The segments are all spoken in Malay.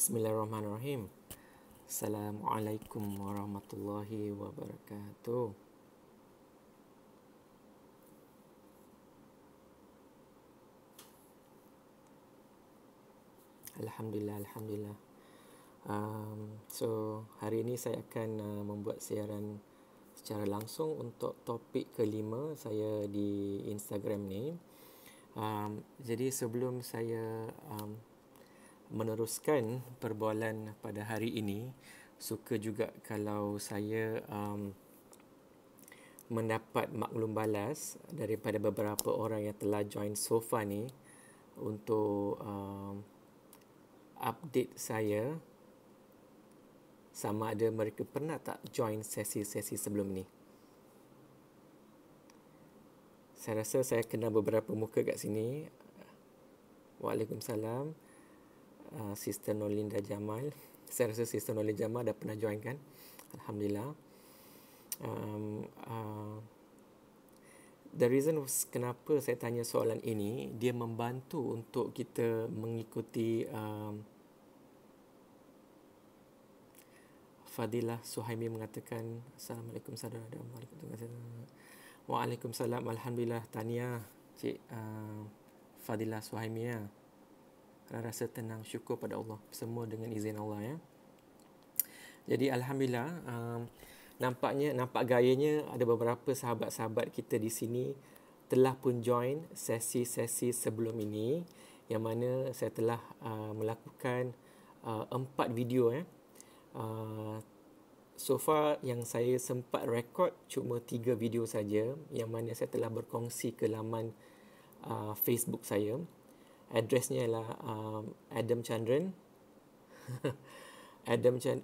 Bismillahirrahmanirrahim. Assalamualaikum warahmatullahi wabarakatuh. Alhamdulillah. So hari ini saya akan membuat siaran secara langsung untuk topik kelima saya di Instagram ni. Jadi sebelum saya meneruskan perbualan pada hari ini, suka juga kalau saya mendapat maklum balas daripada beberapa orang yang telah join so far ni untuk update saya sama ada mereka pernah tak join sesi-sesi sebelum ni. Saya rasa saya kenal beberapa muka kat sini. Waalaikumsalam. Sister Nolinda Jamal. Saya rasa Sister Nolinda Jamal dah pernah join kan? Alhamdulillah. The reason kenapa saya tanya soalan ini, dia membantu untuk kita mengikuti Fadilah Suhaimi mengatakan Assalamualaikum saudara. Waalaikumsalam. Alhamdulillah. Tahniah Cik Fadilah Suhaimi ya. Rasa tenang, syukur pada Allah. Semua dengan izin Allah ya. Jadi Alhamdulillah, nampak gayanya ada beberapa sahabat-sahabat kita di sini telah pun join sesi-sesi sebelum ini, yang mana saya telah melakukan 4 video so far yang saya sempat rekod cuma 3 video saja, yang mana saya telah berkongsi ke laman Facebook saya. Addressnya ialah Adam Chandran.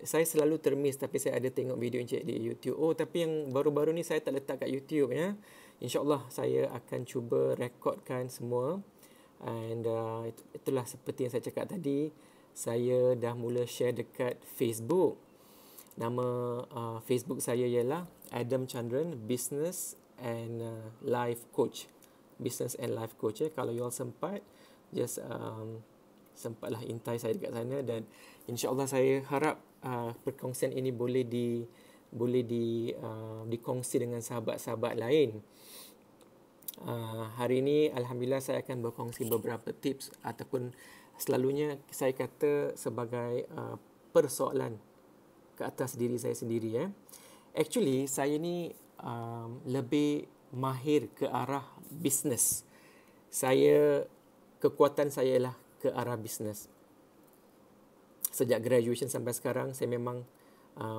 Saya selalu termiss, tapi saya ada tengok video Encik di YouTube. Oh, tapi yang baru-baru ni saya tak letak kat YouTube ya. InsyaAllah saya akan cuba rekodkan semua. And itulah seperti yang saya cakap tadi, saya dah mula share dekat Facebook. Nama Facebook saya ialah Adam Chandran Business and Life Coach. Business and Life Coach ya. Kalau you all sempat, just sempatlah intai saya dekat sana, dan insya-Allah saya harap perkongsian ini boleh dikongsi dengan sahabat-sahabat lain. Hari ini alhamdulillah saya akan berkongsi beberapa tips, ataupun selalunya saya kata sebagai persoalan ke atas diri saya sendiri ya. Actually saya ni lebih mahir ke arah bisnes. Kekuatan saya ialah ke arah bisnes. Sejak graduation sampai sekarang, saya memang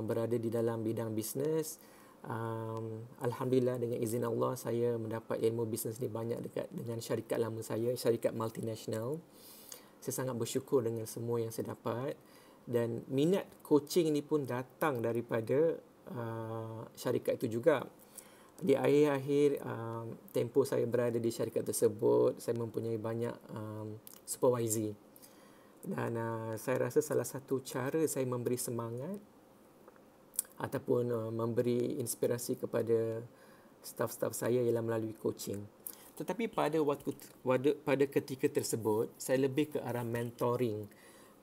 berada di dalam bidang bisnes. Alhamdulillah, dengan izin Allah, saya mendapat ilmu bisnes ni banyak dekat dengan syarikat lama saya, syarikat multinasional. Saya sangat bersyukur dengan semua yang saya dapat. Dan minat coaching ni pun datang daripada syarikat itu juga. Di akhir-akhir tempoh saya berada di syarikat tersebut, saya mempunyai banyak supervisee. Dan saya rasa salah satu cara saya memberi semangat ataupun memberi inspirasi kepada staf-staf saya ialah melalui coaching. Tetapi pada ketika tersebut, saya lebih ke arah mentoring.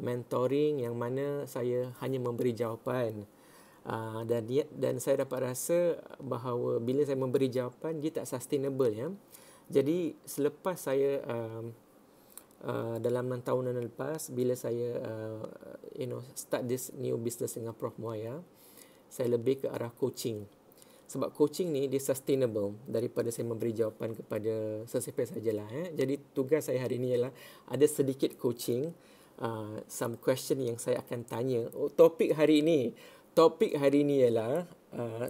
Mentoring yang mana saya hanya memberi jawapan. Dan saya dapat rasa bahawa bila saya memberi jawapan, dia tak sustainable ya. Jadi selepas saya dalam 6 tahun lepas, bila saya start this new business dengan Prof Muaya, saya lebih ke arah coaching. Sebab coaching ni dia sustainable daripada saya memberi jawapan kepada sesiapa sajalah ya. Jadi tugas saya hari ni ialah ada sedikit coaching, some question yang saya akan tanya. Topik hari ini ialah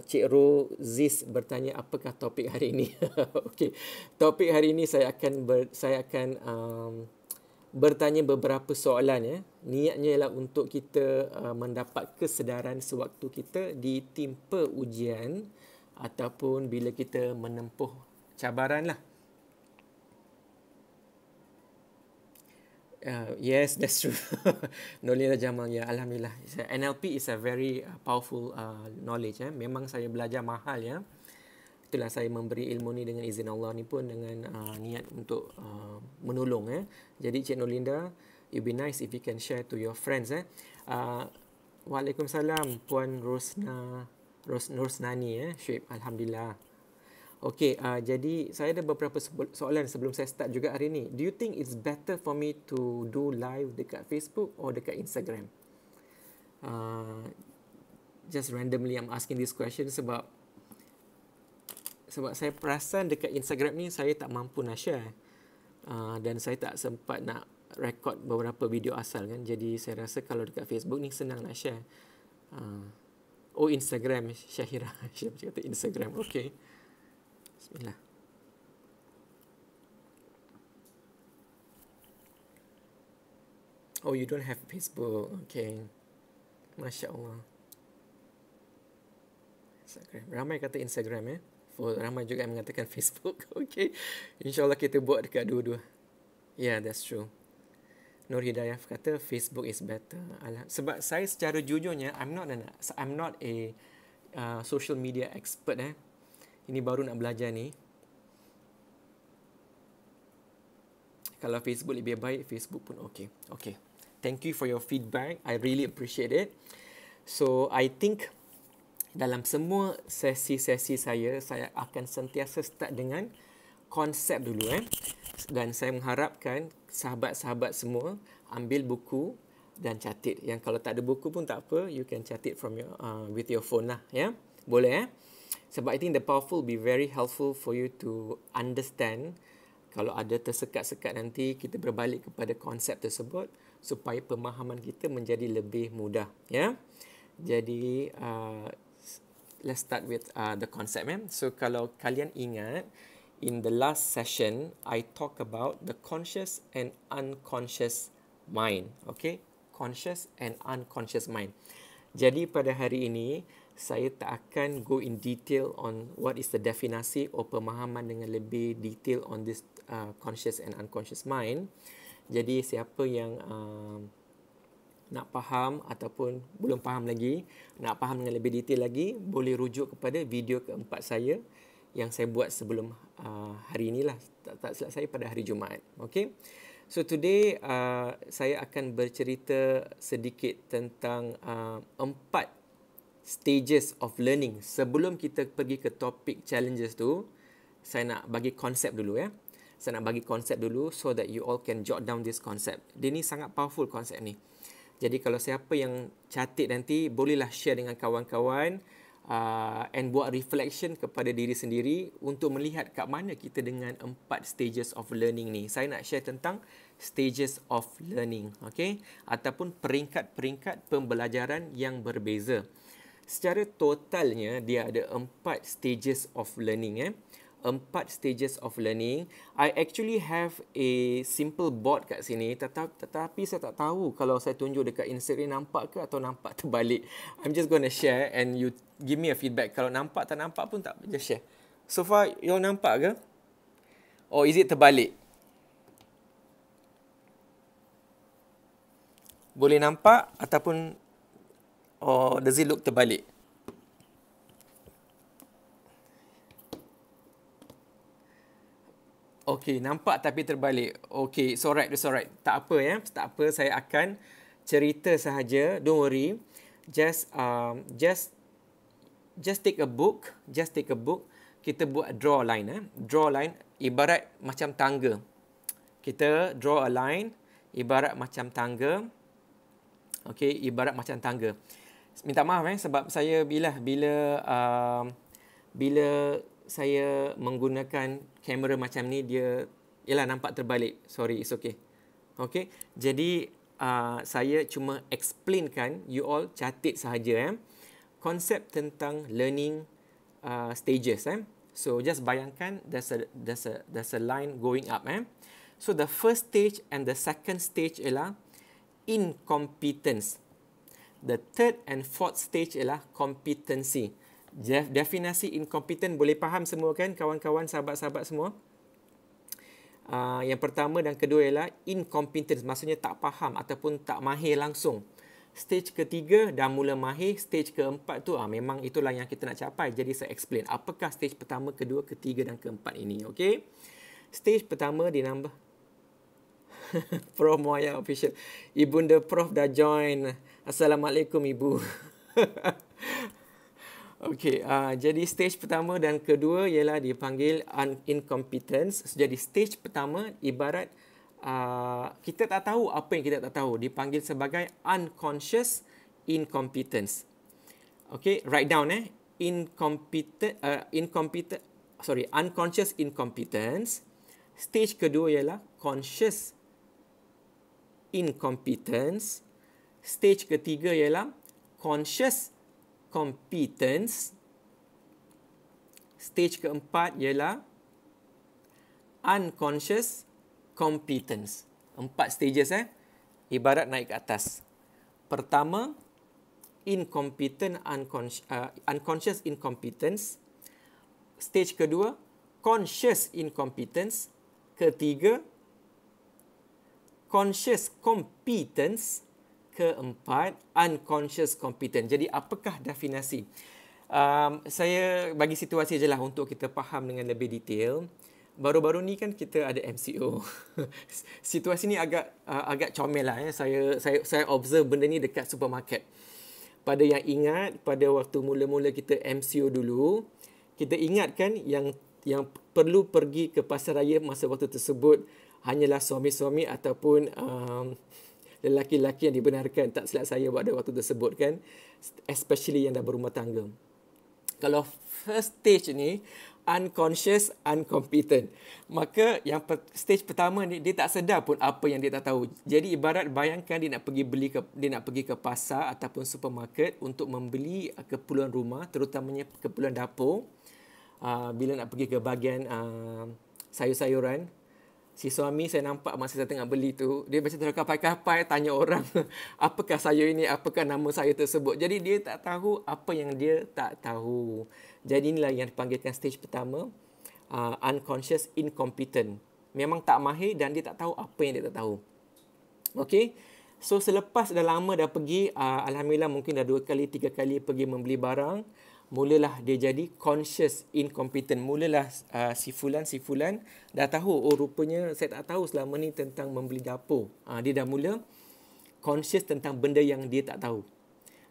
Cik Roziz bertanya apakah topik hari ini. Okey. Topik hari ini saya akan bertanya beberapa soalan ya. Niatnya ialah untuk kita mendapat kesedaran sewaktu kita ditimpa ujian ataupun bila kita menempuh cabaran lah. Yes, that's true. Nolinda Jamal ya, alhamdulillah. NLP is a very powerful knowledge ya. Memang saya belajar mahal ya. Itulah saya memberi ilmu ni dengan izin Allah ni pun dengan niat untuk menolong ya. Jadi Cik Nolinda, It'd be nice if you can share to your friends. Waalaikumsalam Puan Rosnani Syuib. Alhamdulillah. Okey, jadi saya ada beberapa soalan sebelum saya start juga hari ni. Do you think it's better for me to do live dekat Facebook or dekat Instagram? Just randomly I'm asking this question sebab saya perasan dekat Instagram ni saya tak mampu nak share. Dan saya tak sempat nak record beberapa video asal kan. Jadi saya rasa kalau dekat Facebook ni senang nak share. Instagram, Syahira. Syahira kata Instagram. Okey. Bismillah. Oh, you don't have Facebook. Okay. Masya Allah. Instagram. Ramai kata Instagram ramai juga yang mengatakan Facebook. Okay. InsyaAllah kita buat dekat dua-dua. Yeah, that's true. Nur Hidayah kata Facebook is better. Sebab saya secara jujurnya, I'm not a social media expert. Ini baru nak belajar ni. Kalau Facebook lebih baik, Facebook pun okey. Okay. Thank you for your feedback. I really appreciate it. So, I think dalam semua sesi-sesi saya akan sentiasa start dengan konsep dulu. Dan saya mengharapkan sahabat-sahabat semua ambil buku dan catat. Yang kalau tak ada buku pun tak apa, you can catat from your with your phone lah. Boleh Sebab I think the powerful will be very helpful for you to understand. Kalau ada tersekat-sekat nanti, kita berbalik kepada konsep tersebut supaya pemahaman kita menjadi lebih mudah. Jadi, let's start with the concept. So, kalau kalian ingat, in the last session, I talk about the conscious and unconscious mind. Okay? Conscious and unconscious mind. Jadi, pada hari ini, saya tak akan go in detail on what is the definasi atau pemahaman dengan lebih detail on this conscious and unconscious mind. Jadi siapa yang nak faham ataupun belum faham lagi, nak faham dengan lebih detail lagi, boleh rujuk kepada video keempat saya yang saya buat sebelum hari inilah, tak silap saya pada hari Jumaat. Okay? So today saya akan bercerita sedikit tentang 4 stages of learning. Sebelum kita pergi ke topik challenges tu, saya nak bagi konsep dulu Saya nak bagi konsep dulu so that you all can jot down this concept. Dia ni sangat powerful konsep ni. Jadi kalau siapa yang catat nanti, bolehlah share dengan kawan-kawan and buat reflection kepada diri sendiri untuk melihat kat mana kita dengan 4 stages of learning ni. Saya nak share tentang stages of learning, okay? Ataupun peringkat-peringkat pembelajaran yang berbeza. Secara totalnya, dia ada 4 stages of learning. 4 stages of learning. I actually have a simple board kat sini, tetapi saya tak tahu kalau saya tunjuk dekat Instagram nampak ke atau nampak terbalik. I'm just gonna share and you give me a feedback. Kalau nampak tak nampak pun tak, just share. So far, you nampak ke? Or is it terbalik? Boleh nampak ataupun does it look terbalik? Okay, nampak tapi terbalik. Okay, it's alright. Tak apa Tak apa, saya akan cerita sahaja. Don't worry. Just take a book. Kita buat draw line. Draw line ibarat macam tangga. Kita draw a line ibarat macam tangga. Okay, ibarat macam tangga. Minta maaf sebab saya bila saya menggunakan kamera macam ni, dia nampak terbalik. Sorry, it's okay. Okay, jadi saya cuma explainkan, you all catat sahaja konsep tentang learning stages. So just bayangkan there's a line going up. So the first stage and the second stage ialah incompetence. The third and fourth stage ialah competency. Definasi incompetent boleh faham semua kan kawan-kawan, sahabat-sahabat semua? Yang pertama dan kedua ialah incompetence, maksudnya tak faham ataupun tak mahir langsung. Stage ketiga dah mula mahir, stage keempat tu memang itulah yang kita nak capai. Jadi saya explain apakah stage pertama, kedua, ketiga dan keempat ini. Okay? Stage pertama dinambah Prof Moya Official. Ibunda Prof dah join. Assalamualaikum Ibu. Okey, jadi stage pertama dan kedua ialah dipanggil incompetence. Jadi stage pertama ibarat kita tak tahu apa yang kita tak tahu. Dipanggil sebagai unconscious incompetence. Okey, write down unconscious incompetence. Stage kedua ialah conscious incompetence. Stage ketiga ialah conscious competence. Stage keempat ialah unconscious competence. 4 stages ibarat naik ke atas. Pertama, unconscious incompetence. Stage kedua, conscious incompetence. Ketiga, conscious competence. Keempat, unconscious competence. Jadi apakah definisi? Saya bagi situasi je lah untuk kita faham dengan lebih detail. Baru-baru ni kan kita ada MCO. Situasi ni agak comel lah. Saya observe benda ni dekat supermarket. Pada yang ingat, pada waktu mula-mula kita MCO dulu, kita ingat kan yang perlu pergi ke pasar raya masa waktu tersebut hanyalah suami-suami ataupun lelaki-lelaki yang dibenarkan, tak silap saya pada waktu tersebut kan, especially yang dah berumah tangga. Kalau first stage ni unconscious incompetent, maka yang stage pertama ni dia tak sedar pun apa yang dia tak tahu. Jadi ibarat bayangkan dia nak pergi ke pasar ataupun supermarket untuk membeli keperluan rumah, terutamanya keperluan dapur. Bila nak pergi ke bahagian sayur-sayuran, si suami saya nampak masa saya tengah beli tu, dia macam terkapai-kapai tanya orang, apakah sayur ini, apakah nama sayur tersebut. Jadi dia tak tahu apa yang dia tak tahu. Jadi inilah yang dipanggilkan stage pertama, unconscious incompetent. Memang tak mahir dan dia tak tahu apa yang dia tak tahu. Okey. So selepas dah lama dah pergi, alhamdulillah mungkin dah 2 kali 3 kali pergi membeli barang, mulalah dia jadi conscious incompetent. Mulalah si fulan dah tahu, oh rupanya saya tak tahu selama ni tentang membeli dapur. Dia dah mula conscious tentang benda yang dia tak tahu.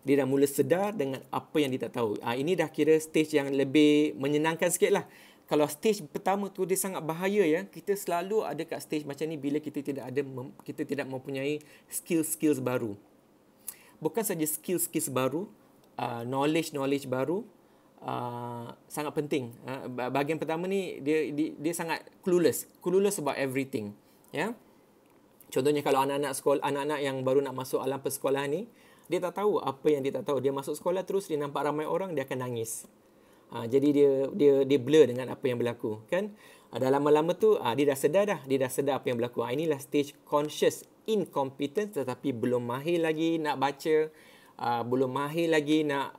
Dia dah mula sedar dengan apa yang dia tak tahu. Ini dah kira stage yang lebih menyenangkan sikit lah. Kalau stage pertama tu dia sangat bahaya ya. Kita selalu ada kat stage macam ni bila kita tidak mempunyai skills baru. Bukan saja skills baru, knowledge baru sangat penting. Bahagian pertama ni dia sangat clueless about everything. Ya. Contohnya kalau anak-anak yang baru nak masuk alam persekolahan ni, dia tak tahu apa yang dia tak tahu. Dia masuk sekolah terus dia nampak ramai orang, dia akan nangis. Jadi dia blur dengan apa yang berlaku, kan? Dah lama-lama tu dia dah sedar apa yang berlaku. Inilah stage conscious incompetence, tetapi belum mahir lagi nak baca, belum mahir lagi nak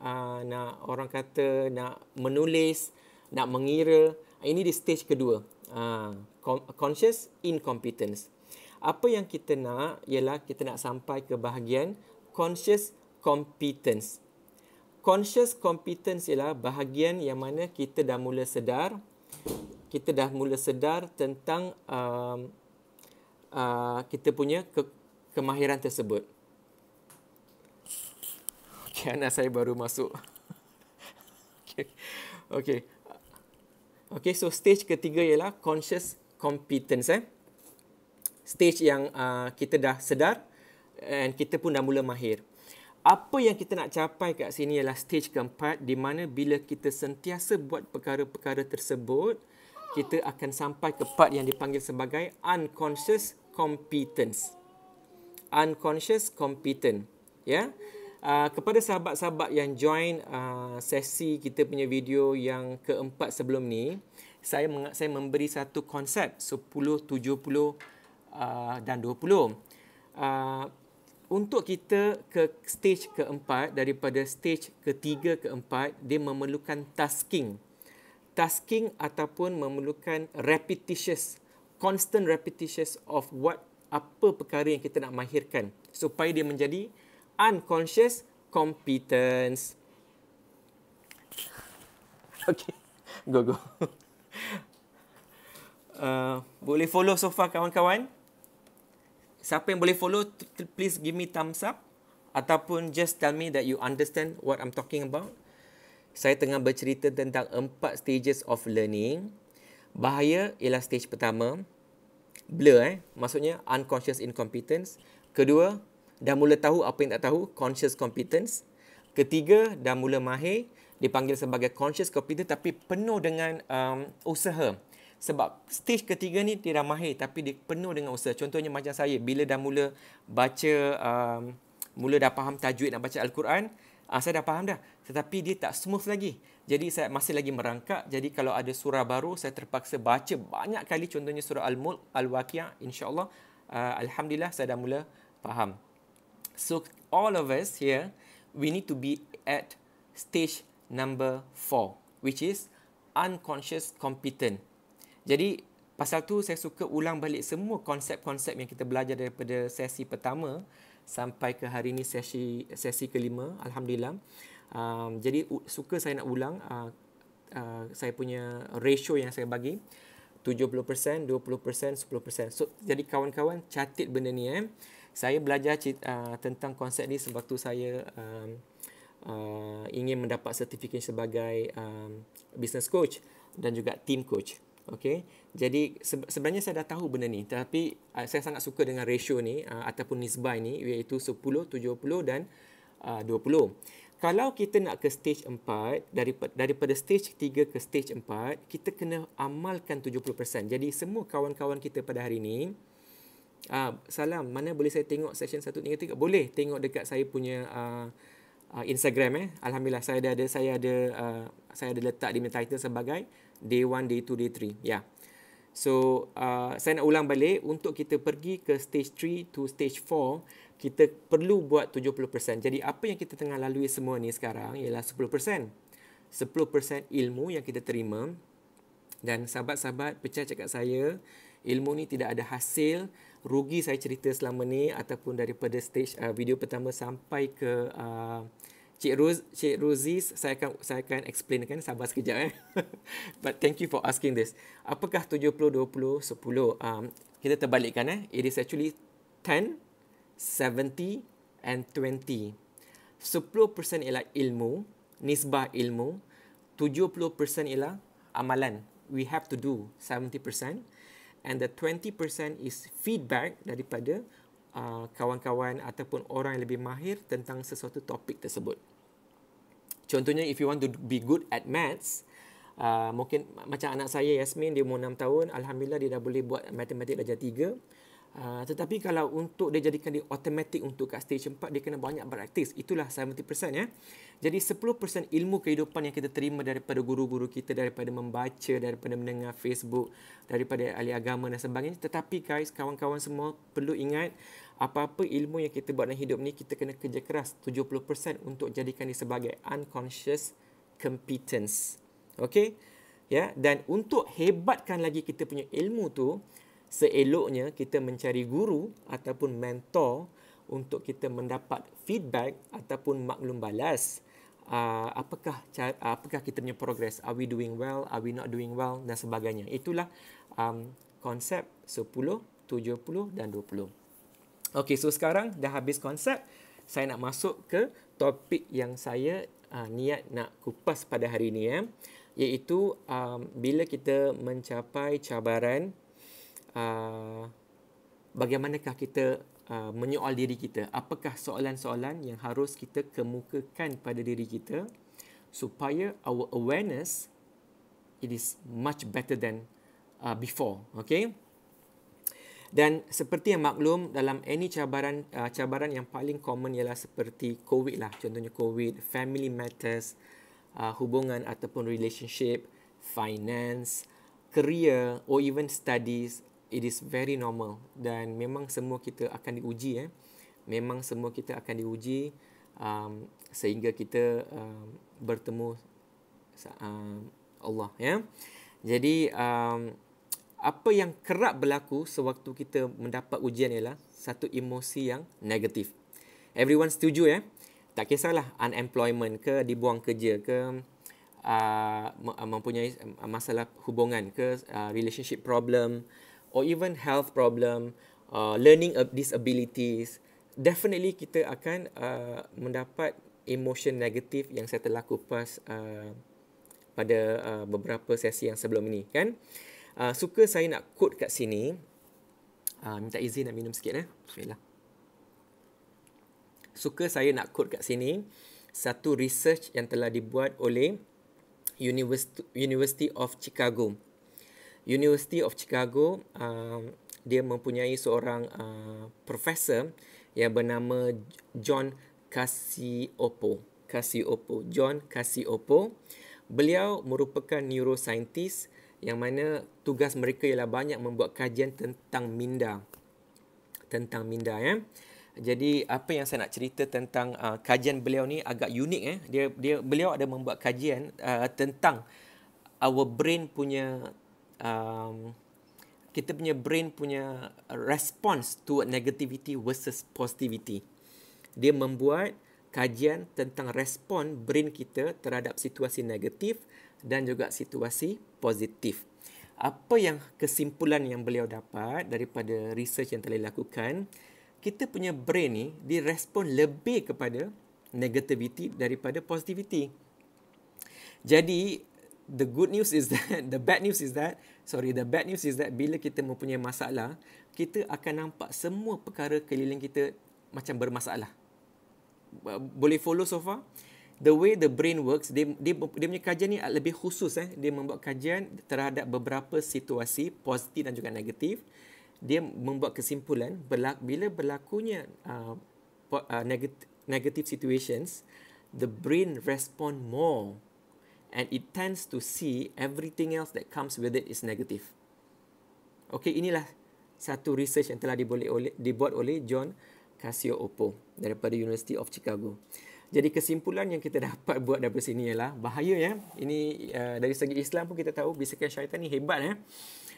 orang kata nak menulis, nak mengira. Ini di stage kedua, conscious incompetence. Apa yang kita nak ialah kita nak sampai ke bahagian conscious competence. Conscious competence ialah bahagian yang mana kita dah mula sedar tentang kita punya kemahiran tersebut. Okay, anak saya baru masuk. Okay, so stage ketiga ialah conscious competence. Stage yang kita dah sedar dan kita pun dah mula mahir. Apa yang kita nak capai kat sini ialah stage keempat, di mana bila kita sentiasa buat perkara-perkara tersebut, kita akan sampai ke part yang dipanggil sebagai unconscious competence. Unconscious competent. Ya. Kepada sahabat-sahabat yang join sesi kita punya video yang keempat sebelum ni, saya memberi satu konsep 10, 70 dan 20. Untuk kita ke stage keempat, daripada stage ketiga ke empat, dia memerlukan tasking ataupun memerlukan constant repetitious of apa perkara yang kita nak mahirkan supaya dia menjadi unconscious competence. Okay, go. Boleh follow so far kawan-kawan? Siapa yang boleh follow, please give me thumbs up. Ataupun just tell me that you understand what I'm talking about. Saya tengah bercerita tentang 4 stages of learning. Bahaya ialah stage pertama. Blur, maksudnya unconscious incompetence. Kedua, dah mula tahu apa yang tak tahu, conscious competence. Ketiga, dah mula mahir, dipanggil sebagai conscious competence tapi penuh dengan usaha. Sebab stage ketiga ni dia dah mahir tapi dia penuh dengan usaha. Contohnya macam saya, bila dah mula baca, mula dah faham tajwid nak baca Al-Quran, saya dah faham dah. Tetapi dia tak smooth lagi. Jadi saya masih lagi merangkak. Jadi kalau ada surah baru, saya terpaksa baca banyak kali. Contohnya surah Al-Mulk, Al-Waqi'ah. InsyaAllah, Alhamdulillah saya dah mula faham. So all of us here, we need to be at stage number 4, which is unconscious competent. Jadi pasal tu saya suka ulang balik semua konsep-konsep yang kita belajar daripada sesi pertama sampai ke hari ni sesi kelima, alhamdulillah. Jadi suka saya nak ulang saya punya ratio yang saya bagi 70%, 20%, 10%. So jadi kawan-kawan catat benda ni Saya belajar tentang konsep ni sewaktu saya ingin mendapat sertifikat sebagai business coach dan juga team coach. Okay, jadi sebenarnya saya dah tahu benda ni, tapi saya sangat suka dengan ratio ni ataupun nisbah ni, iaitu 10, 70 dan 20. Kalau kita nak ke stage 4, daripada stage 3 ke stage 4, kita kena amalkan 70%. Jadi semua kawan-kawan kita pada hari ni, salam, mana boleh saya tengok session 1, 2, 3? Boleh tengok dekat saya punya Instagram Alhamdulillah saya ada letak di title sebagai day 1, day 2, day 3. Ya. So saya nak ulang balik, untuk kita pergi ke stage 3 to stage 4, kita perlu buat 70%. Jadi apa yang kita tengah lalui semua ni sekarang ialah 10%. 10% ilmu yang kita terima. Dan sahabat-sahabat, percaya cakap saya, ilmu ni tidak ada hasil. Rugi saya cerita selama ni, ataupun daripada stage video pertama sampai ke Cik Rozis, saya akan explain kan, sabar sekejap But thank you for asking this. Apakah 70, 20, 10? Kita terbalikkan It is actually 10, 70 and 20. 10% ialah ilmu, nisbah ilmu. 70% ialah amalan. We have to do 70%. And the 20% is feedback daripada kawan-kawan ataupun orang yang lebih mahir tentang sesuatu topik tersebut. Contohnya, if you want to be good at maths, mungkin macam anak saya Yasmin, dia umur 6 tahun, alhamdulillah dia dah boleh buat matematik darjah 3. Tetapi kalau untuk dia jadikan dia automatic untuk kat stage 4, dia kena banyak beraktis. Itulah 70% Jadi 10% ilmu kehidupan yang kita terima daripada guru-guru kita, daripada membaca, daripada mendengar Facebook, daripada ahli agama dan sebagainya. Tetapi guys, kawan-kawan semua perlu ingat, apa-apa ilmu yang kita buat dalam hidup ni, kita kena kerja keras 70% untuk jadikan dia sebagai unconscious competence. Okay? Ya, dan untuk hebatkan lagi kita punya ilmu tu, seeloknya kita mencari guru ataupun mentor untuk kita mendapat feedback ataupun maklum balas. Apakah kita punya progress? Are we doing well? Are we not doing well? Dan sebagainya. Itulah konsep 10, 70 dan 20. Okey, so sekarang dah habis konsep. Saya nak masuk ke topik yang saya niat nak kupas pada hari ini iaitu bila kita mencapai cabaran, bagaimanakah kita menyoal diri kita? Apakah soalan-soalan yang harus kita kemukakan pada diri kita supaya our awareness it is much better than before. Okay? Dan seperti yang maklum, dalam any cabaran yang paling common ialah seperti COVID lah. Contohnya COVID, family matters, hubungan ataupun relationship, finance, career or even studies. It is very normal dan memang semua kita akan diuji Memang semua kita akan diuji sehingga kita bertemu Allah Jadi apa yang kerap berlaku sewaktu kita mendapat ujian ialah satu emosi yang negatif. Everyone setuju tak kisahlah unemployment ke, dibuang kerja ke, mempunyai masalah hubungan ke, relationship problem, or even health problem, learning disabilities, definitely kita akan mendapat emotion negatif yang saya telah kupas pada beberapa sesi yang sebelum ini, kan. Suka saya nak quote kat sini. Minta izin nak minum sikit. Bismillah. Suka saya nak quote kat sini satu research yang telah dibuat oleh University of Chicago. University of Chicago, dia mempunyai seorang profesor yang bernama John Cacioppo. John Cacioppo. Beliau merupakan neuroscientist yang mana tugas mereka ialah banyak membuat kajian tentang minda. Ya. Jadi apa yang saya nak cerita tentang kajian beliau ni agak unik. Beliau ada membuat kajian tentang our brain punya kita punya brain punya response toward negativity versus positivity. Dia membuat kajian tentang respon brain kita terhadap situasi negatif dan juga situasi positif. Apa yang kesimpulan yang beliau dapat daripada research yang telah dilakukan, kita punya brain ni direspon lebih kepada negativity daripada positivity. Jadi the bad news is that bila kita mempunyai masalah, kita akan nampak semua perkara keliling kita macam bermasalah. Boleh follow so far? The way the brain works, dia punya kajian ni lebih khusus. Dia membuat kajian terhadap beberapa situasi positif dan juga negatif. Dia membuat kesimpulan bila berlakunya negative situations, the brain respond more and it tends to see everything else that comes with it is negative. Okay, inilah satu research yang telah dibuat oleh John Cacioppo daripada University of Chicago. Jadi kesimpulan yang kita dapat buat daripada sini ialah bahaya ya. Ini dari segi Islam pun kita tahu bisikan syaitan ni hebat ya.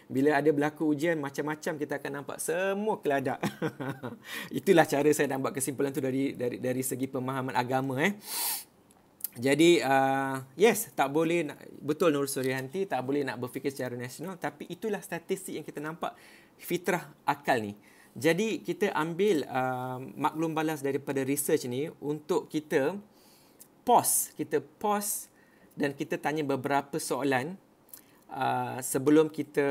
Bila ada berlaku ujian macam-macam kita akan nampak semua keladak. Itulah cara saya nak buat kesimpulan tu dari segi pemahaman agama Jadi yes, tak boleh betul Nur Suryanti, tak boleh nak berfikir secara nasional, tapi itulah statistik yang kita nampak fitrah akal ni. Jadi kita ambil maklum balas daripada research ni untuk kita pause dan kita tanya beberapa soalan sebelum kita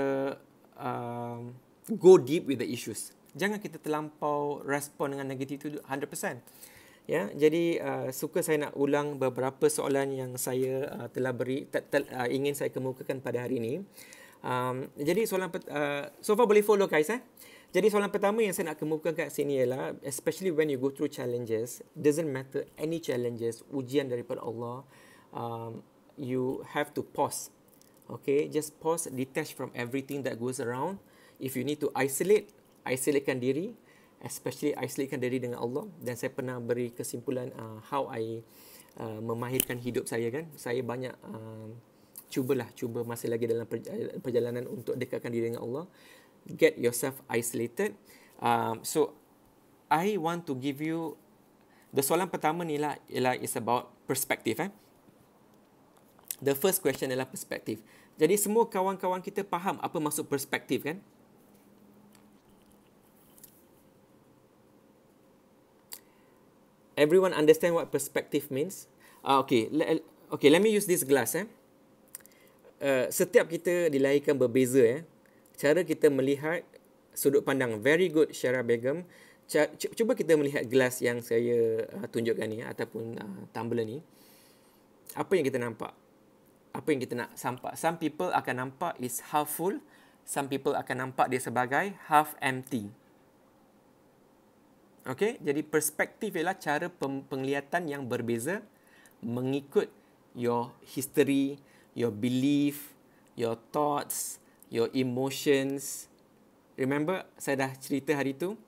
go deep with the issues. Jangan kita terlampau respon dengan negatif itu 100%. Ya, jadi suka saya nak ulang beberapa soalan yang saya telah ingin saya kemukakan pada hari ini. Jadi soalan so far boleh follow guys Jadi soalan pertama yang saya nak kemukakan kat sini ialah, especially when you go through challenges, doesn't matter any challenges, ujian daripada Allah, you have to pause. Okay, just pause, detach from everything that goes around. If you need to isolatekan diri, especially isolatekan diri dengan Allah. Dan saya pernah beri kesimpulan how I memahirkan hidup saya kan. Saya banyak cuba masih lagi dalam perjalanan untuk dekatkan diri dengan Allah. Get yourself isolated. So I want to give you the soalan pertama ni ialah is about perspective. The first question ialah perspective. Jadi semua kawan-kawan kita faham apa maksud perspektif kan? Everyone understand what perspective means? Okay, let me use this glass. Setiap kita dilahirkan berbeza. Cara kita melihat sudut pandang. Very good, Syara Begum. Cuba kita melihat gelas yang saya tunjukkan ni ataupun tumbler ni. Apa yang kita nampak? Apa yang kita nak sampak? Some people akan nampak is half full. Some people akan nampak dia sebagai half empty. Okay, jadi perspektif ialah cara penglihatan yang berbeza mengikut your history, your belief, your thoughts, your emotions. Remember, saya dah cerita hari tu.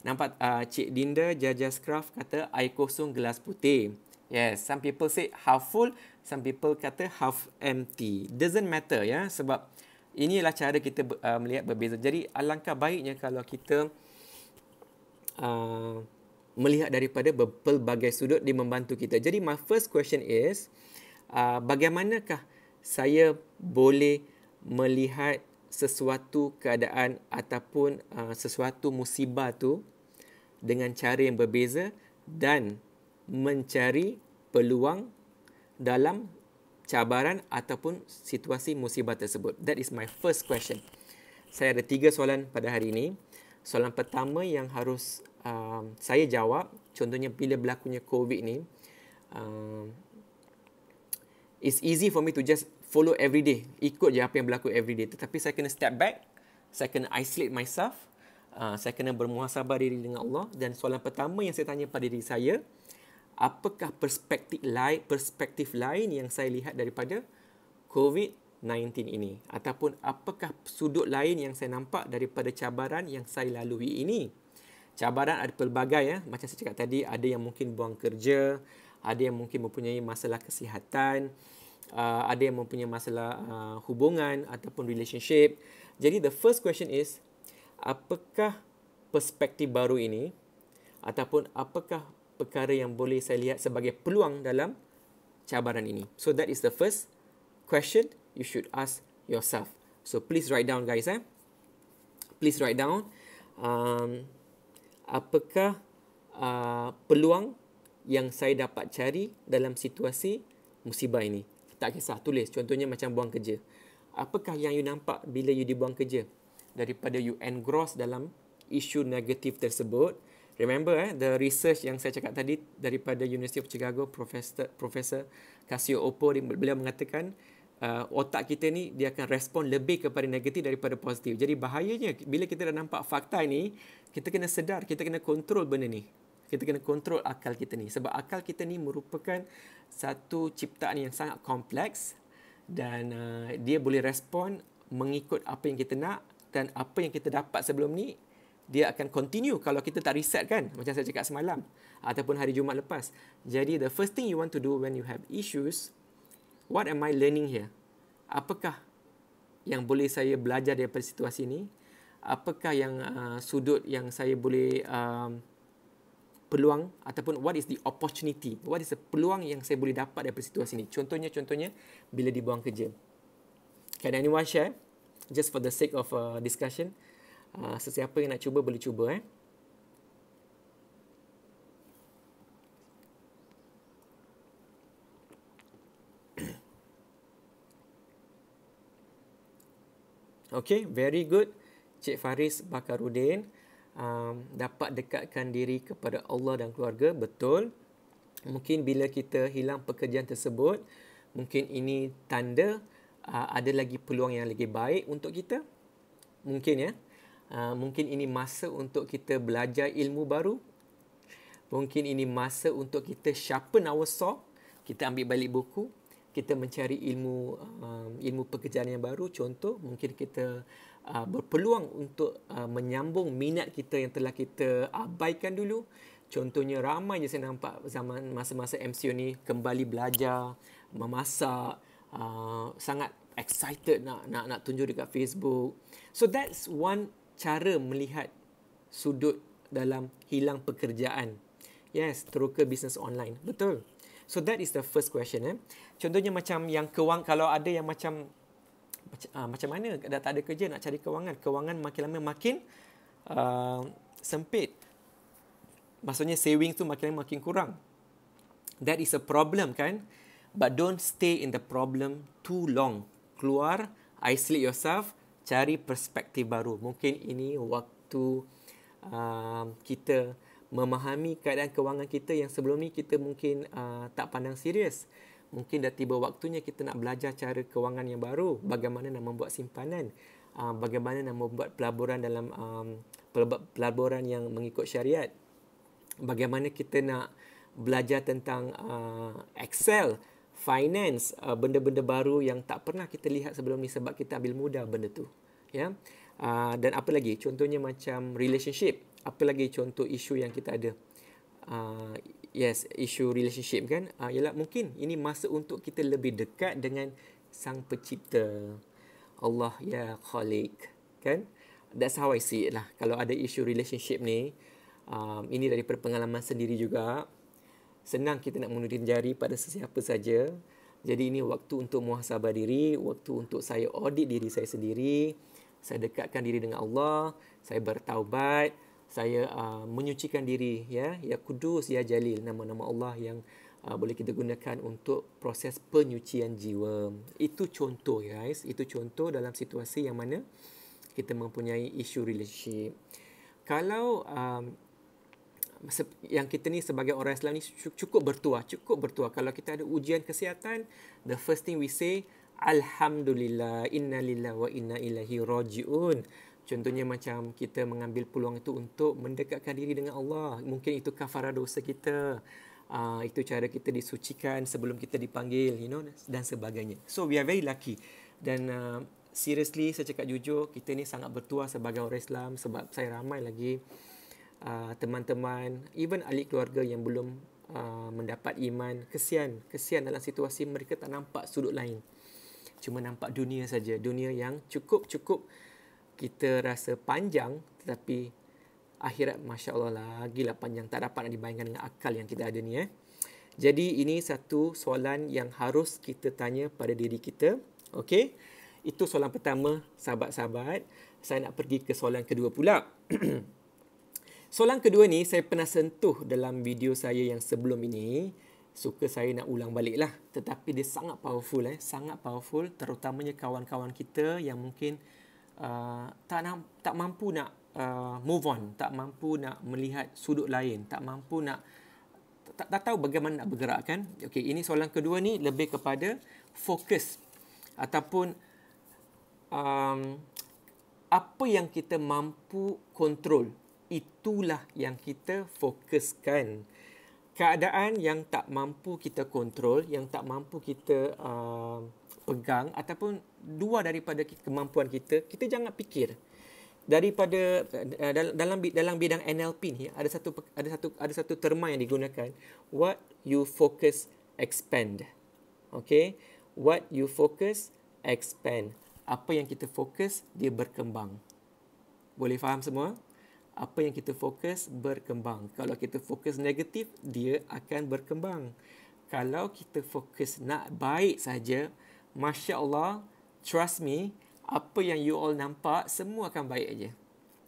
Nampak Cik Dinda Jajas Craft kata air kosong gelas putih. Yes, some people say half full, some people kata half empty. Doesn't matter ya, sebab inilah cara kita melihat berbeza. Jadi alangkah baiknya kalau kita melihat daripada pelbagai sudut, dia membantu kita. Jadi my first question is, bagaimanakah saya boleh melihat sesuatu keadaan ataupun sesuatu musibah tu dengan cara yang berbeza dan mencari peluang dalam cabaran ataupun situasi musibah tersebut. That is my first question. Saya ada 3 soalan pada hari ini. Soalan pertama yang harus saya jawab, contohnya bila berlakunya COVID ni, it's easy for me to just follow every day, ikut je apa yang berlaku every day. Tetapi saya kena step back, saya kena isolate myself, saya kena bermuhasabah diri dengan Allah. Dan soalan pertama yang saya tanya pada diri saya, apakah perspektif lain yang saya lihat daripada COVID-19 ini? Ataupun apakah sudut lain yang saya nampak daripada cabaran yang saya lalui ini? Cabaran ada pelbagai ya. Macam saya cakap tadi, ada yang mungkin buang kerja, ada yang mungkin mempunyai masalah kesihatan, ada yang mempunyai masalah hubungan ataupun relationship. Jadi the first question is, apakah perspektif baru ini ataupun apakah perkara yang boleh saya lihat sebagai peluang dalam cabaran ini? So that is the first question you should ask yourself. So please write down guys. Please write down. Apakah peluang yang saya dapat cari dalam situasi musibah ini? Tak kisah, tulis. Contohnya macam buang kerja. Apakah yang you nampak bila you dibuang kerja? Daripada you engross dalam isu negatif tersebut. Remember the research yang saya cakap tadi daripada University of Chicago, Professor Casio Oppo, beliau mengatakan otak kita ni dia akan respon lebih kepada negatif daripada positif. Jadi bahayanya bila kita dah nampak fakta ni, kita kena sedar, kita kena kontrol benda ni. Kita kena kontrol akal kita ni. Sebab akal kita ni merupakan satu ciptaan yang sangat kompleks dan dia boleh respon mengikut apa yang kita nak, dan apa yang kita dapat sebelum ni dia akan continue kalau kita tak reset kan, macam saya cakap semalam ataupun hari Jumaat lepas. Jadi the first thing you want to do when you have issues, what am I learning here? Apakah yang boleh saya belajar daripada situasi ini? Apakah yang sudut yang saya boleh peluang ataupun what is the opportunity? What is the peluang yang saya boleh dapat daripada situasi ini? Contohnya bila dibuang kerja. Can anyone share? Just for the sake of discussion. Sesiapa yang nak cuba boleh cuba. Okay, very good. Cik Faris Bakarudin, dapat dekatkan diri kepada Allah dan keluarga. Betul. Mungkin bila kita hilang pekerjaan tersebut, mungkin ini tanda ada lagi peluang yang lagi baik untuk kita. Mungkin ya. Mungkin ini masa untuk kita belajar ilmu baru. Mungkin ini masa untuk kita sharpen our saw. Kita ambil balik buku. Kita mencari ilmu pekerjaan yang baru. Contoh, mungkin kita berpeluang untuk menyambung minat kita yang telah kita abaikan dulu. Contohnya ramai je saya nampak zaman masa-masa MCO ni kembali belajar, memasak, sangat excited nak tunjuk dekat Facebook. So that's one cara melihat sudut dalam hilang pekerjaan. Yes, teroka bisnes online. Betul. So that is the first question. Contohnya macam yang kalau ada yang macam mana dah tak ada kerja nak cari kewangan. Kewangan makin lama makin sempit. Maksudnya saving tu makin lama makin kurang. That is a problem kan? But don't stay in the problem too long. Keluar, isolate yourself, cari perspektif baru. Mungkin ini waktu kita memahami keadaan kewangan kita yang sebelum ni kita mungkin tak pandang serius. Mungkin dah tiba waktunya kita nak belajar cara kewangan yang baru. Bagaimana nak membuat simpanan. Bagaimana nak membuat pelaburan dalam pelaburan yang mengikut syariat. Bagaimana kita nak belajar tentang Excel, finance, benda-benda baru yang tak pernah kita lihat sebelum ni sebab kita ambil mudah benda tu. Ya. Dan apa lagi? Contohnya macam relationship. Apa lagi contoh isu yang kita ada? Yes, isu relationship kan. Ialah mungkin ini masa untuk kita lebih dekat dengan Sang Pencipta. Allah ya Khaliq. Kan? That's how I see it lah. Kalau ada isu relationship ni, ini daripada pengalaman sendiri juga. Senang kita nak menuding jari pada sesiapa saja. Jadi ini waktu untuk muhasabah diri, waktu untuk saya audit diri saya sendiri. Saya dekatkan diri dengan Allah, saya bertaubat, saya menyucikan diri, ya Kudus, ya Jalil, nama-nama Allah yang boleh kita gunakan untuk proses penyucian jiwa. Itu contoh, guys. Itu contoh dalam situasi yang mana kita mempunyai isu relationship. Kalau yang kita ni sebagai orang Islam ni cukup bertuah. Kalau kita ada ujian kesihatan, the first thing we say, Alhamdulillah, inna lillahi wa inna ilaihi raji'un. Contohnya macam kita mengambil peluang itu untuk mendekatkan diri dengan Allah. Mungkin itu kafarah dosa kita. Itu cara kita disucikan sebelum kita dipanggil, dan sebagainya. So we are very lucky. Dan seriously, saya cakap jujur, kita ni sangat bertuah sebagai orang Islam, sebab saya ramai lagi teman-teman, even ahli keluarga yang belum mendapat iman. Kesian dalam situasi mereka tak nampak sudut lain. Cuma nampak dunia saja. Dunia yang cukup kita rasa panjang, tetapi akhirat Masya Allah lagilah panjang. Tak dapat nak dibayangkan dengan akal yang kita ada ni. Jadi ini satu soalan yang harus kita tanya pada diri kita. Okey? Itu soalan pertama, sahabat-sahabat. Saya nak pergi ke soalan kedua pula. Soalan kedua ni saya pernah sentuh dalam video saya yang sebelum ini. Suka saya nak ulang balik lah. Tetapi dia sangat powerful. Sangat powerful. Terutamanya kawan-kawan kita yang mungkin tak mampu nak move on. Tak mampu nak melihat sudut lain. Tak mampu nak tak tahu bagaimana nak bergerak, kan. Okey, ini soalan kedua ni lebih kepada fokus. Ataupun apa yang kita mampu kontrol. Itulah yang kita fokuskan. Keadaan yang tak mampu kita kontrol, yang tak mampu kita pegang ataupun luar daripada kemampuan kita, kita jangan fikir. Daripada dalam bidang NLP ni ada satu terma yang digunakan, what you focus expand. Okay, what you focus expand. Apa yang kita fokus dia berkembang. Boleh faham semua? Apa yang kita fokus berkembang. Kalau kita fokus negatif, dia akan berkembang. Kalau kita fokus nak baik saja, Masya Allah, trust me, apa yang you all nampak, semua akan baik aja.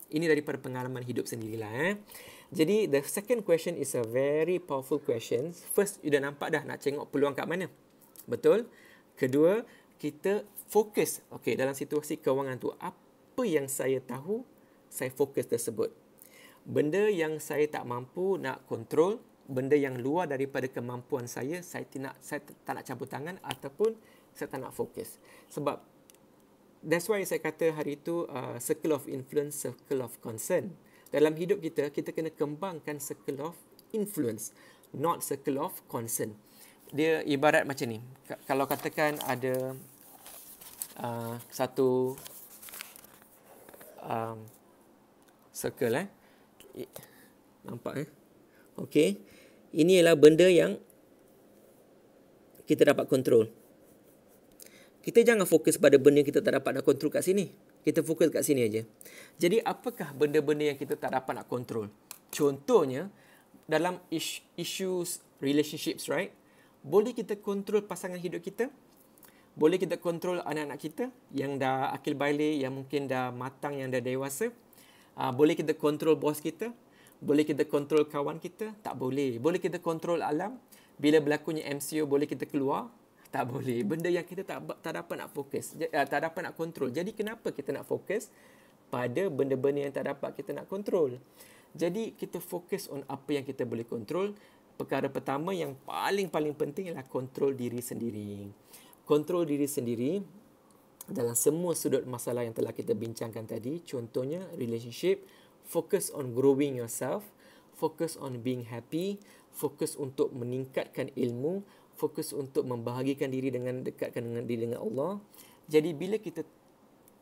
Ini daripada pengalaman hidup sendirilah. Jadi, the second question is a very powerful question. First, you dah nampak dah nak tengok peluang kat mana. Betul? Kedua, kita fokus. Okay, dalam situasi kewangan tu, apa yang saya tahu, saya fokus tersebut. Benda yang saya tak mampu nak kontrol, benda yang luar daripada kemampuan saya tak nak campur tangan ataupun saya tak nak fokus. Sebab that's why saya kata hari itu circle of influence, circle of concern. Dalam hidup kita, kita kena kembangkan circle of influence, not circle of concern. Dia ibarat macam ni. Kalau katakan ada satu circle nampak okey, ini ialah benda yang kita dapat kontrol. Kita jangan fokus pada benda yang kita tak dapat nak kontrol kat sini. Kita fokus kat sini aja. Jadi apakah benda-benda yang kita tak dapat nak kontrol? Contohnya dalam issues relationships, right? Boleh kita kontrol pasangan hidup kita? Boleh kita kontrol anak-anak kita yang dah akil balik, yang mungkin dah matang, yang dah dewasa? Boleh kita kontrol bos kita? Boleh kita kontrol kawan kita? Tak boleh. Boleh kita kontrol alam? Bila berlakunya MCO, boleh kita keluar? Tak boleh. Benda yang kita tak dapat nak fokus, tak dapat nak kontrol. Jadi kenapa kita nak fokus pada benda-benda yang tak dapat kita nak kontrol? Jadi kita fokus on apa yang kita boleh kontrol. Perkara pertama yang paling penting ialah kontrol diri sendiri. Kontrol diri sendiri dalam semua sudut masalah yang telah kita bincangkan tadi. Contohnya relationship, focus on growing yourself, focus on being happy, fokus untuk meningkatkan ilmu, fokus untuk membahagikan diri dengan dekatkan dengan diri dengan Allah. Jadi bila kita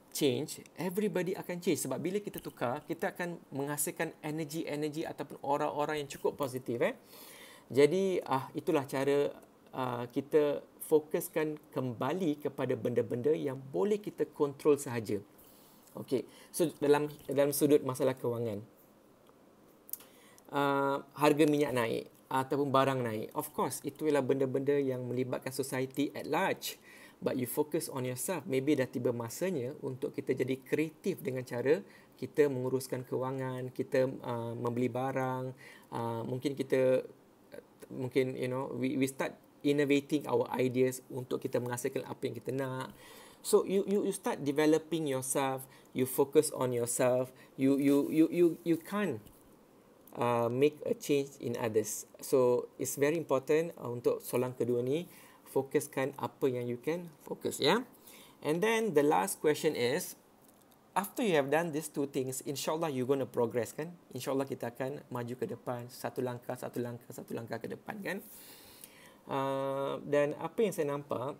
change, everybody akan change. Sebab bila kita tukar, kita akan menghasilkan energi ataupun aura-aura yang cukup positif. Jadi itulah cara kita fokuskan kembali kepada benda-benda yang boleh kita kontrol sahaja. Okey. So dalam sudut masalah kewangan, harga minyak naik ataupun barang naik. Of course, itu ialah benda-benda yang melibatkan society at large. but you focus on yourself. Maybe dah tiba masanya untuk kita jadi kreatif dengan cara kita menguruskan kewangan, kita membeli barang, mungkin kita we start innovating our ideas untuk kita menghasilkan apa yang kita nak. So you start developing yourself, you focus on yourself, you can't make a change in others. So it's very important untuk soalan kedua ni, fokuskan apa yang you can focus, ya. And then the last question is, after you have done these two things, insyaAllah you're going to progress, kan? InsyaAllah kita akan maju ke depan, satu langkah ke depan, kan? Dan apa yang saya nampak,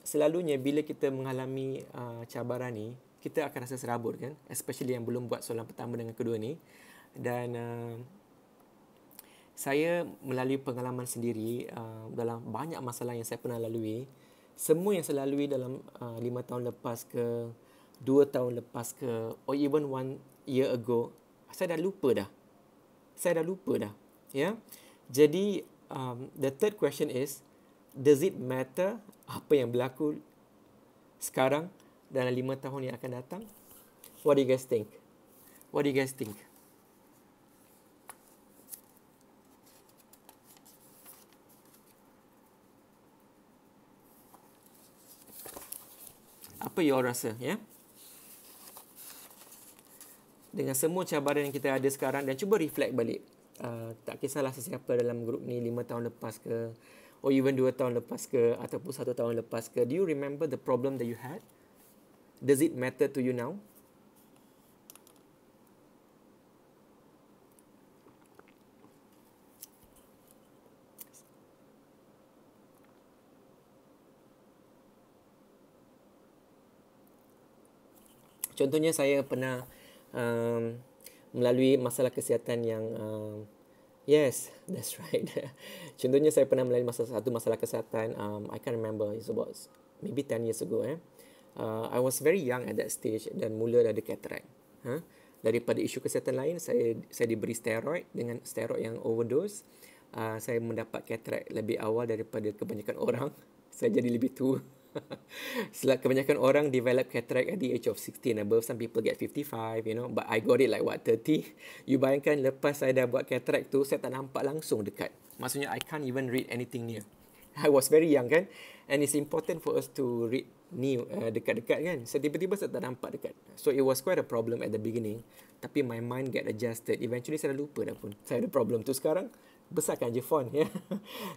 selalunya bila kita mengalami cabaran ni, kita akan rasa serabut, kan? Especially yang belum buat soalan pertama dengan kedua ni. Dan saya melalui pengalaman sendiri dalam banyak masalah yang saya pernah lalui. Semua yang saya lalui dalam 5 tahun lepas ke, 2 tahun lepas ke, or even 1 year ago, saya dah lupa dah. Ya. Jadi the third question is, does it matter apa yang berlaku sekarang dalam 5 tahun yang akan datang? What do you guys think? Apa you all rasa, ya? Dengan semua cabaran yang kita ada sekarang, dan cuba reflect balik. Tak kisahlah sesiapa dalam grup ni 5 tahun lepas ke, or even 2 tahun lepas ke, ataupun 1 tahun lepas ke. Do you remember the problem that you had? Does it matter to you now? Contohnya saya pernah melalui masalah kesihatan yang yes, that's right. Contohnya saya pernah melalui satu masalah kesihatan. I can't remember. It's about maybe 10 years ago. I was very young at that stage dan mula ada cataract. Daripada isu kesihatan lain, saya diberi steroid. Dengan steroid yang overdose, saya mendapat cataract lebih awal daripada kebanyakan orang. Saya jadi lebih tua. Kebanyakan orang develop cataract at the age of 60 and above. Some people get 55, but I got it like 30. You bayangkan lepas saya dah buat cataract tu, saya tak nampak langsung dekat. Maksudnya I can't even read anything near. I was very young, kan? And it's important for us to read near, dekat-dekat, kan? So tiba-tiba saya tak nampak dekat. So it was quite a problem at the beginning. Tapi my mind get adjusted. Eventually saya dah lupa dah pun saya ada problem tu. Sekarang besarkan je font, ya.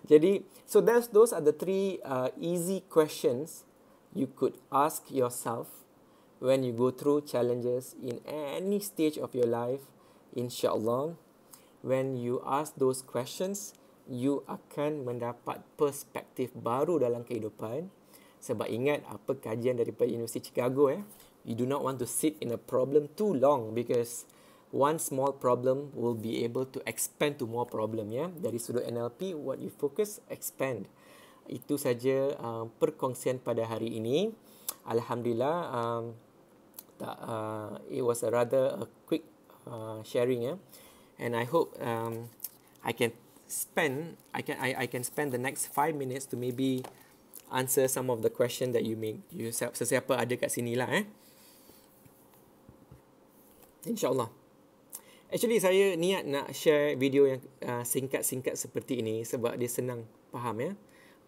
Jadi, so those are the 3 easy questions you could ask yourself when you go through challenges in any stage of your life. InsyaAllah, when you ask those questions, you akan mendapat perspektif baru dalam kehidupan. Sebab ingat apa kajian daripada Universiti Chicago, you do not want to sit in a problem too long, because one small problem will be able to expand to more problem, ya. Dari sudut NLP, what you focus, expand. Itu saja perkongsian pada hari ini. Alhamdulillah, it was a rather quick sharing, ya. And I hope I can spend the next 5 minutes to maybe answer some of the question that you sesiapa ada kat sini lah, InsyaAllah. Actually, saya niat nak share video yang singkat-singkat seperti ini sebab dia senang faham, ya.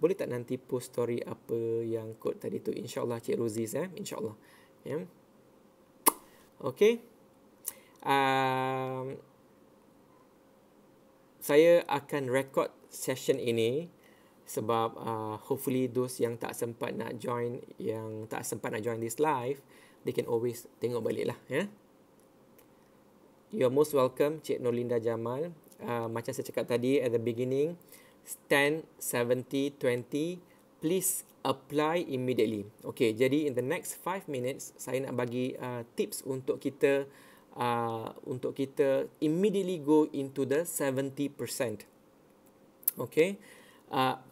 Boleh tak nanti post story apa yang kod tadi tu? InsyaAllah Cik Roziz, InsyaAllah. Ya. Okay. Saya akan record session ini sebab hopefully those yang tak sempat nak join this live, they can always tengok balik lah, ya. You're most welcome, Cik Nurlinda Jamal. Macam saya cakap tadi at the beginning, 10, 70, 20, please apply immediately. Okay, jadi in the next 5 minutes, saya nak bagi tips untuk kita immediately go into the 70%. Okay,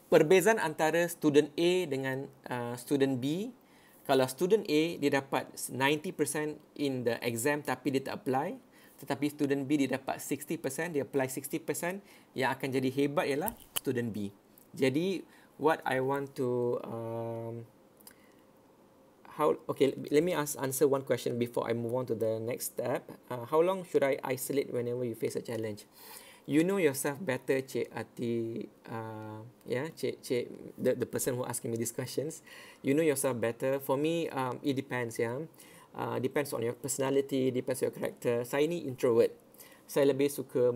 perbezaan antara student A dengan student B. Kalau student A, dia dapat 90% in the exam tapi dia tak apply. Tetapi student B dia dapat 60%, dia apply 60%. Yang akan jadi hebat ialah student B. Jadi, what I want to okay, let me answer one question before I move on to the next step. How long should I isolate whenever you face a challenge? You know yourself better, Cik Ati, the person who asking me these questions. You know yourself better. For me, it depends, depends on your personality, depends on your character. Saya ni introvert. Saya lebih suka,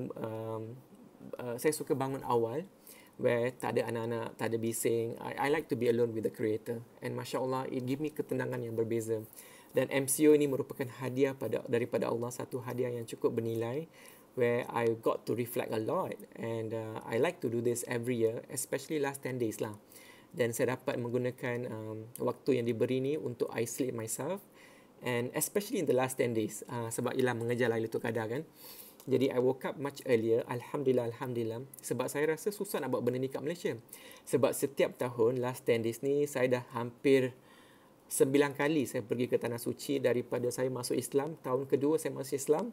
saya suka bangun awal, where tak ada anak-anak, tak ada bising. I like to be alone with the creator. And Masya Allah, it give me ketenangan yang berbeza. Dan MCO ini merupakan hadiah daripada Allah, satu hadiah yang cukup bernilai, where I got to reflect a lot. And I like to do this every year, especially last 10 days lah. Dan saya dapat menggunakan waktu yang diberi ni untuk isolate myself. And especially in the last 10 days. Sebab ialah mengejar Lailatul Qadar kan. Jadi I woke up much earlier. Alhamdulillah. Sebab saya rasa susah nak buat benda ni kat Malaysia. Sebab setiap tahun, last 10 days ni, saya dah hampir 9 kali saya pergi ke Tanah Suci. Daripada saya masuk Islam, tahun kedua saya masuk Islam,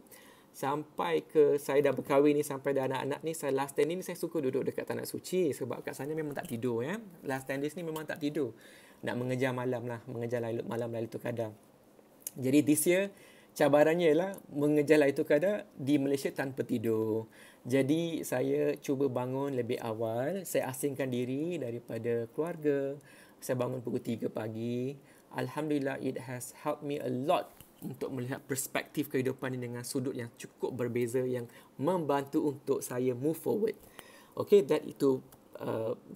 sampai ke saya dah berkahwin ni, sampai dah anak-anak ni, saya last 10 ni saya suka duduk dekat Tanah Suci. Sebab kat sana memang tak tidur. Last 10 days ni memang tak tidur. Nak mengejar malam lah, mengejar malam Lailatul Qadar. Jadi this year, cabarannya ialah mengejar Lailatul Qadar di Malaysia tanpa tidur. Jadi saya cuba bangun lebih awal. Saya asingkan diri daripada keluarga. Saya bangun pukul 3 pagi. Alhamdulillah, it has helped me a lot untuk melihat perspektif kehidupan ini dengan sudut yang cukup berbeza, yang membantu untuk saya move forward. Okay, that itu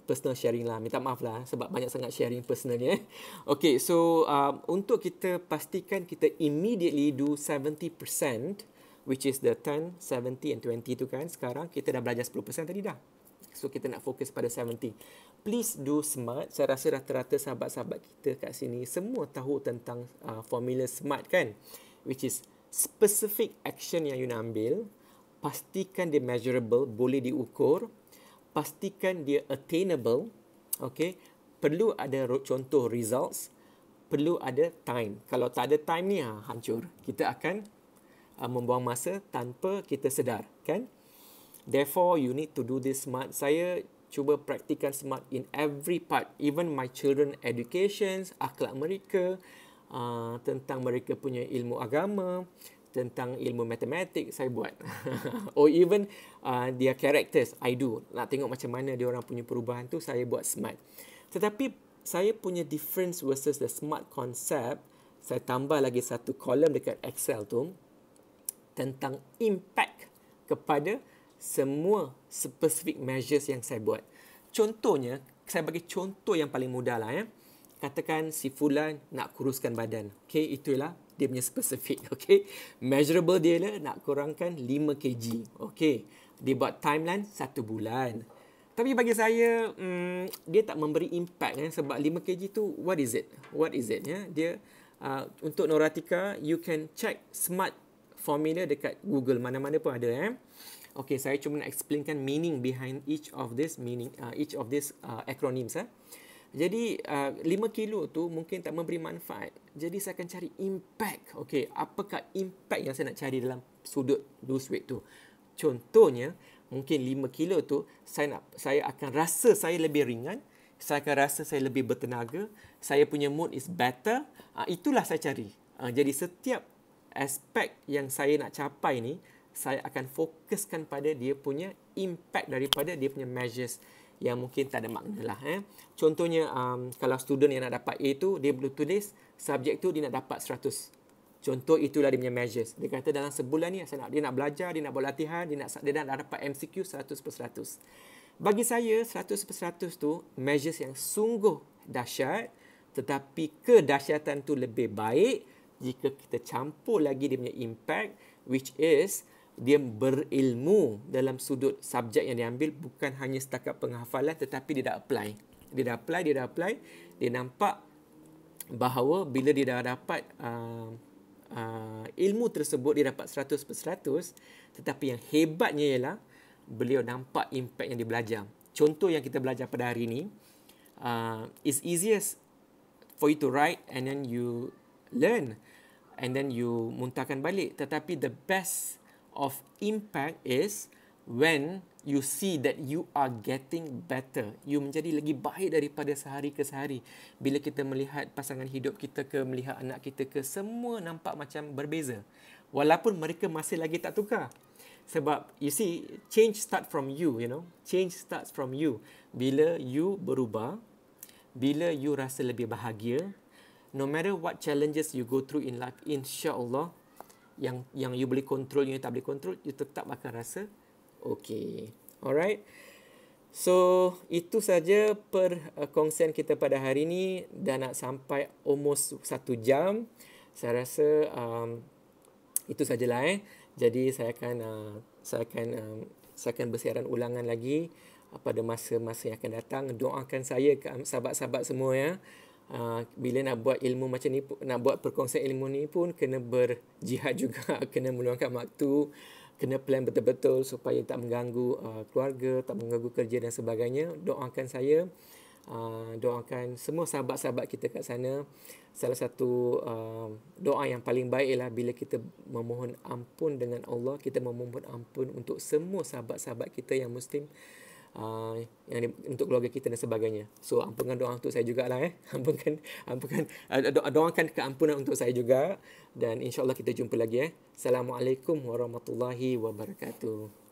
personal sharing lah. Minta maaf lah sebab banyak sangat sharing personal ni. Okay, so untuk kita pastikan kita immediately do 70%, which is the 10, 70 and 20 tu kan. Sekarang kita dah belajar 10% tadi dah. So kita nak fokus pada 70. Please do SMART. Saya rasa rata-rata sahabat-sahabat kita kat sini semua tahu tentang formula SMART kan, which is specific action yang you nak ambil, pastikan dia measurable, boleh diukur, pastikan dia attainable, okay? Perlu ada contoh results, perlu ada time. Kalau tak ada time ni, hancur. Kita akan membuang masa tanpa kita sedar, kan? Therefore, you need to do this SMART. Saya cuba praktikan SMART in every part. Even my children educations, akhlak mereka, tentang mereka punya ilmu agama, tentang ilmu matematik, saya buat. Or even their characters, I do. Nak tengok macam mana dia orang punya perubahan tu, saya buat SMART. Tetapi saya punya difference versus the SMART concept, saya tambah lagi satu kolom dekat Excel tu, tentang impact kepada semua specific measures yang saya buat. Contohnya, saya bagi contoh yang paling mudah lah ya. Katakan si Fulan nak kuruskan badan. Okay, itulah dia punya spesifik. Okay, measurable dia lah nak kurangkan 5 kg. Okay, dia buat timeline 1 bulan. Tapi bagi saya, dia tak memberi impact sebab 5 kg tu, what is it? Ya? Dia, untuk Noratika, you can check SMART formula dekat Google, mana-mana pun ada. Okay, saya cuma nak explainkan meaning behind each of this acronyms. Jadi 5 kilo tu mungkin tak memberi manfaat. Jadi saya akan cari impact. Okay, apakah impact yang saya nak cari dalam sudut lose weight tu? Contohnya, mungkin 5 kilo tu saya akan rasa saya lebih ringan, saya akan rasa saya lebih bertenaga, saya punya mood is better. Itulah saya cari. Jadi setiap aspek yang saya nak capai ni, saya akan fokuskan pada dia punya impact daripada dia punya measures yang mungkin tak ada makna lah. Contohnya, kalau student yang nak dapat A tu, dia boleh tulis subjek tu dia nak dapat 100. Contoh itulah dia punya measures. Dia kata dalam sebulan ni dia nak belajar, dia nak buat latihan, dia nak dapat MCQ 100%. Bagi saya 100% tu measures yang sungguh dahsyat, tetapi kedahsyatan tu lebih baik jika kita campur lagi dia punya impact, which is dia berilmu dalam sudut subjek yang diambil, bukan hanya setakat penghafalan tetapi dia dah apply. Dia nampak bahawa bila dia dah dapat ilmu tersebut, dia dapat 100%, tetapi yang hebatnya ialah beliau nampak impact yang dia belajar. Contoh yang kita belajar pada hari ini, it's easiest for you to write and then you learn and then you muntahkan balik. Tetapi the best of impact is when you see that you are getting better. You menjadi lagi baik daripada sehari ke sehari. Bila kita melihat pasangan hidup kita ke, melihat anak kita ke, semua nampak macam berbeza. Walaupun mereka masih lagi tak tukar. Sebab you see, change start from you, you know. Change starts from you. Bila you berubah, bila you rasa lebih bahagia, no matter what challenges you go through in life, insya-Allah, yang you boleh control, yang you tak boleh control, you tetap akan rasa okay. Alright. So, itu saja perkongsian kita pada hari ini. Dah nak sampai almost 1 jam. Saya rasa itu sajalah. Jadi, saya akan bersiaran ulangan lagi pada masa-masa yang akan datang. Doakan saya ke sahabat-sahabat semua ya. Bila nak buat ilmu macam ni, nak buat perkongsian ilmu ni pun kena berjihad juga, kena meluangkan waktu, kena plan betul-betul supaya tak mengganggu keluarga, tak mengganggu kerja dan sebagainya. Doakan saya, doakan semua sahabat-sahabat kita kat sana. Salah satu doa yang paling baik ialah bila kita memohon ampun dengan Allah, kita memohon ampun untuk semua sahabat-sahabat kita yang Muslim, untuk keluarga kita dan sebagainya. So ampunkan doa untuk saya jugalah doakan keampunan untuk saya juga, dan insya-Allah kita jumpa lagi. Assalamualaikum warahmatullahi wabarakatuh.